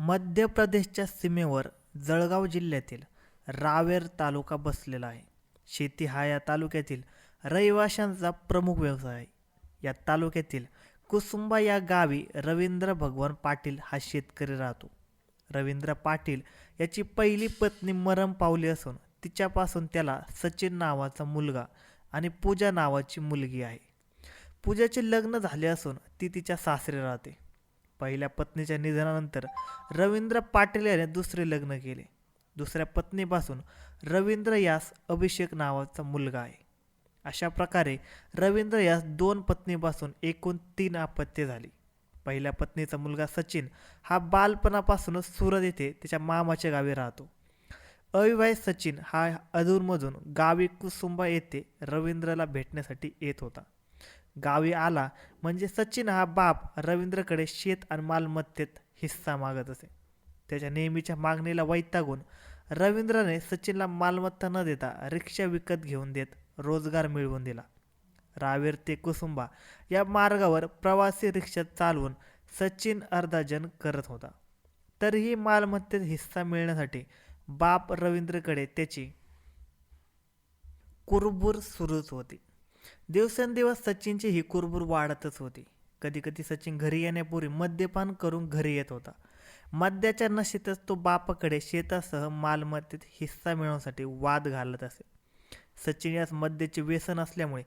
मध्य प्रदेशच्या सीमेवर जळगाव जिल्ह्यातील रावेर तालुका बसलेला आहे. शेती हा या तालुक्यातील रहिवाशांचा प्रमुख व्यवसाय आहे. या तालुक्यातील कुसुंबा या गावी रवींद्र भगवान पाटील हा शेतकरी राहतो. रवींद्र पाटील याची पहिली पत्नी मरण पावली असून तिच्यापासून त्याला सचिन नावाचा मुलगा आणि पूजा नावाची मुलगी आहे. पूजाचे लग्न झाले असून ती तिच्या सासरी राहते. पहिल्या पत्नीच्या निधनानंतर रवींद्र पाटील याने दुसरे लग्न केले. दुसऱ्या पत्नीपासून रवींद्र यास अभिषेक नावाचा मुलगा आहे. अशा प्रकारे रवींद्र यास 2 पत्नीपासून एकूण 3 अपत्ये झाली. पहिल्या पत्नीचा मुलगा सचिन हा बालपणापासूनच सुरत येथे त्याच्या मामाच्या गावी राहतो. अविवाहित सचिन हा अधूनमधून गावी कुसुंबा येथे रवींद्रला भेटण्यासाठी येत होता. गावी आला म्हणजे सचिन हा बाप रवींद्रकडे शेत आणि मालमत्तेत हिस्सा मागत असे. त्याच्या नेहमीच्या मागणीला वैतागून रवींद्रने सचिनला मालमत्ता न देता रिक्षा विकत घेऊन देत रोजगार मिळवून दिला. रावेर ते कुसुंबा या मार्गावर प्रवासी रिक्षा चालवून सचिन अर्धाजन करत होता. तरीही मालमत्तेत हिस्सा मिळण्यासाठी बाप रवींद्रकडे त्याची कुरबुर सुरूच होती. दिवसेंदिवस सचिनची ही कुरबुर वाढतच होती. कधी कधी सचिन घरी येण्यापूर्वी मद्यपान करून घरी येत होता. मद्याच्या नशेतच तो बापाकडे शेतासह मालमत्तेत हिस्सा मिळवण्यासाठी वाद घालत असे. सचिन यास मद्याचे व्यसन असल्यामुळे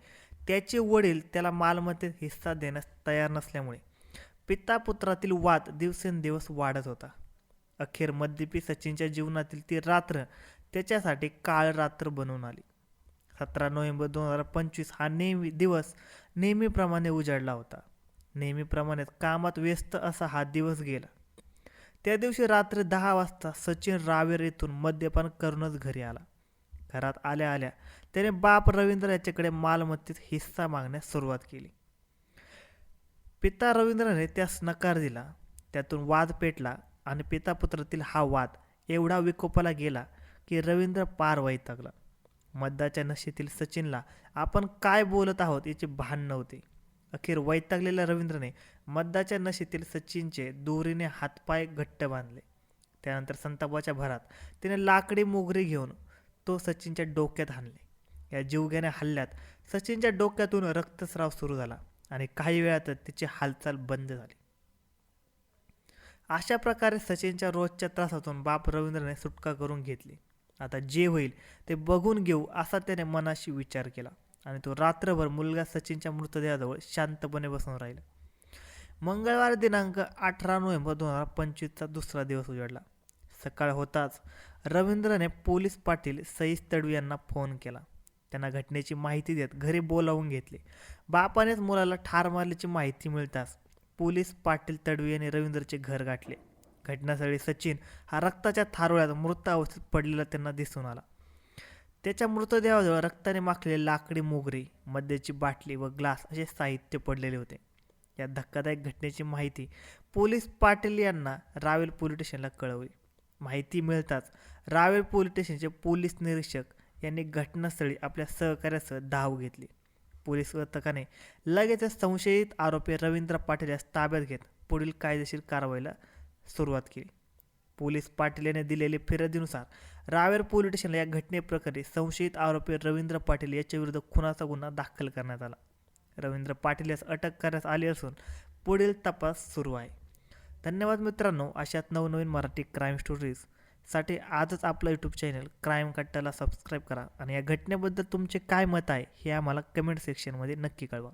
त्याचे वडील त्याला मालमत्तेत हिस्सा देण्यास तयार नसल्यामुळे पिता पुत्रातील वाद दिवसेंदिवस वाढत होता. अखेर मद्यपी सचिनच्या जीवनातील ती रात्र त्याच्यासाठी काळ रात्र बनून आली. 17 नोव्हेंबर 2025 हा दिवस नेहमीप्रमाणे उजाडला होता. नेहमीप्रमाणेच कामात व्यस्त असा हा दिवस गेला. त्या दिवशी रात्री 10 वाजता सचिन रावेर येथून मद्यपान करूनच घरी आला. घरात आल्या आल्या त्याने बाप रवींद्र याच्याकडे मालमत्तेत हिस्सा मागण्यास सुरुवात केली. पिता रवींद्रने त्यास नकार दिला. त्यातून वाद पेटला आणि पिता पुत्रातील हा वाद एवढा विकोपाला गेला की रवींद्र पार वैतागला. मद्याच्या नशेतील सचिनला आपण काय बोलत आहोत याचे भान नव्हते. अखेर वैतागलेल्या रवींद्रने मद्याच्या नशेतील सचिनचे दोरीने हातपाय घट्ट बांधले. त्यानंतर संतापाच्या भरात त्याने लाकडी मोगरी घेऊन तो सचिनच्या डोक्यात हाणले. या जीवघेण्या हल्ल्यात सचिनच्या डोक्यातून रक्तस्राव सुरू झाला आणि काही वेळातच त्याची हालचाल बंद झाली. अशा प्रकारे सचिनच्या रोजच्या त्रासातून बाप रवींद्रने सुटका करून घेतली. आता जे होईल ते बघून घेऊ असा त्याने मनाशी विचार केला आणि तो रात्रभर मुलगा सचिनच्या मृतदेहाजवळ शांतपणे बसून राहिला. मंगळवार दिनांक 18 नोव्हेंबर 2025चा दुसरा दिवस उजाडला. सकाळ होताच रवींद्रने पोलीस पाटील सईस तडवी यांना फोन केला. त्यांना घटनेची माहिती देत घरी बोलावून घेतले. बापानेच मुलाला ठार मारल्याची माहिती मिळताच पोलीस पाटील तडवी यांनी रवींद्रचे घर गाठले. घटनास्थळी सचिन हा रक्ताच्या थारोळ्यात मृत अवस्थेत पडलेला त्यांना दिसून आला. त्याच्या मृतदेहाजवळ रक्ताने माखलेली लाकडी मोगरी, मद्याची बाटली व ग्लास असे साहित्य पडलेले होते. या धक्कादायक घटनेची माहिती पोलीस पाटील यांना रावेर पोलीस स्टेशनला कळवली. माहिती मिळताच रावेर पोलीस स्टेशनचे पोलीस निरीक्षक यांनी घटनास्थळी आपल्या सहकार्यासह धाव घेतली. पोलीस पथकाने लगेच संशयित आरोपी रवींद्र पाटील यास ताब्यात घेत पुढील कायदेशीर कारवाईला सुरुवात केली. पोलीस पाटील यांनी दिलेल्या फिर्यादीनुसार रावेर पोलीस स्टेशनला या घटनेप्रकरणी संशयित आरोपी रवींद्र पाटील याच्या विरुद्ध खुनाचा गुन्हा दाखल करण्यात आला. रवींद्र पाटील यास अटक करण्यात आली असून पुढील तपास सुरू आहे. धन्यवाद मित्रांनो. अशाच नवनवीन मराठी क्राईम स्टोरीजसाठी आजच आपलं यूट्यूब चॅनल क्राईम कट्टाला सबस्क्राईब करा आणि या घटनेबद्दल तुमचे काय मत आहे हे आम्हाला कमेंट सेक्शनमध्ये नक्की कळवा.